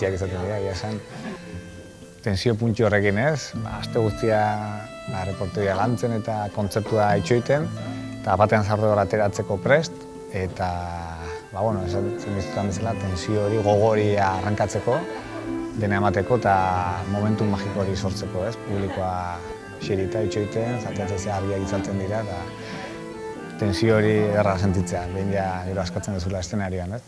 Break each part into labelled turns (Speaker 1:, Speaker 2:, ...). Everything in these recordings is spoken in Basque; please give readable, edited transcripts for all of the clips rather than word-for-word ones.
Speaker 1: bereziak izaten dira, egia esan. Tensio puntxo horrekin ez, aste guztia reporteria lantzen eta kontzertua itxoiten, eta batean zarro ateratzeko prest, eta esan dizutan bezala, tensio hori, gogori arrankatzeko, dena emateko eta momentu magiko hori sortzeko, ez? Publikoa xerita itxoiten, zateatzea argiak itzaltzen dira, eta tensio hori erra sentitzea, behin ja gero askatzen duzula eszenarioan, ez?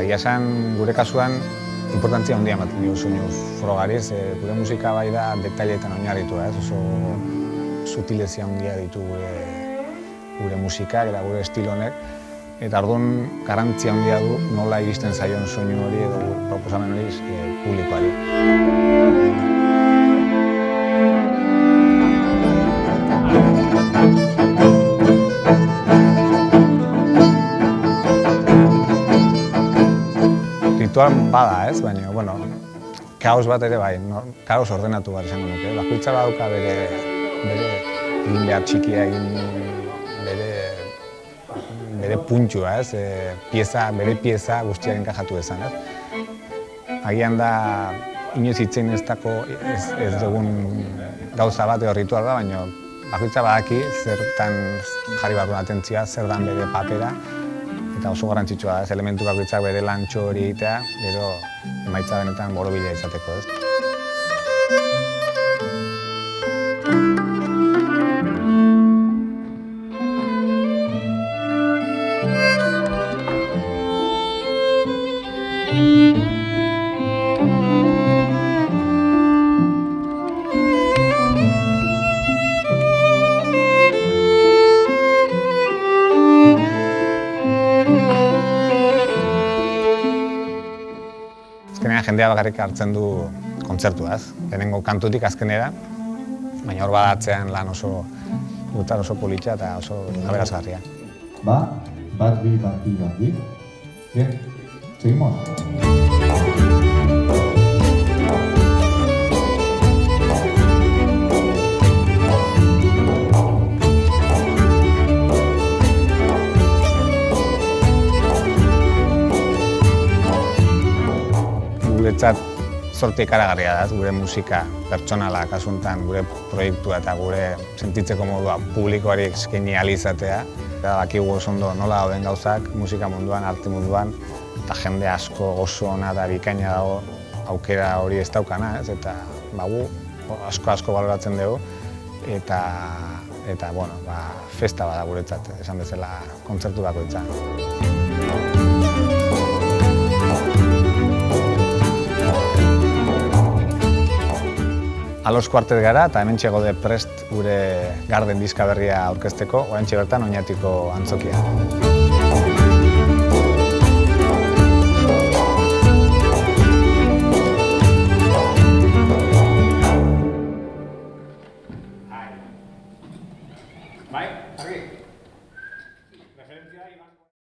Speaker 1: Egia esan, gure kasuan, importantzia handia ematen dio soinu frogariz. Gure musika bai da detailetan oinarritua, ez? Oso sutilezia handia ditu gure musikak eta gure estilo honek. Eta orduan, garrantzia handia du nola iristen zaion soinu hori edo proposamen hori publikoari. Ritual bada ez, baina, kaos bat ere bai, kaos ordenatu bat esango nuke. Bakoitza badauka bere egin behar txikia, bere puntxua ez, bere pieza guztiak enkajatu dezan ez. Agian da, inoiz hitzen ez dugun gauza bat edo ritual da, baina bakoitza badaki zertan jarri behar duen atentzioa, zer dan bere papera, eta oso garrantzitsua da, elementu bakoitzak bere lantxo hori egitea, gero emaitza benetan borobila izateko, ez? Azkenean jendea bakarrik hartzen du kontzertuaz, lehenengo kantutik azkenera, baina hor badatzean lan oso politxa eta oso aberasgarria.
Speaker 2: Bat, bi. Bien, seguimos.
Speaker 1: Guretzat zorte ikaragarria da, gure musika pertsonala kasuntan, gure proiektua eta gure sentitzeko modua publikoari eskaini ahal izatea. Bakigu oso ondo nola dauden gauzak, musika munduan, arte munduan, eta jende asko oso ona eta bikaina dago aukera hori ez daukana, ez? Eta gu asko baloratzen dugu, eta festa bada guretzat, esan bezala kontzertu bakoitza. Alos Kuartet gara eta hementxe gaude prest gure Garden diska berria aurkezteko, oraintxe bertan Oñatiko antzokian. Bai, argi. Referentzia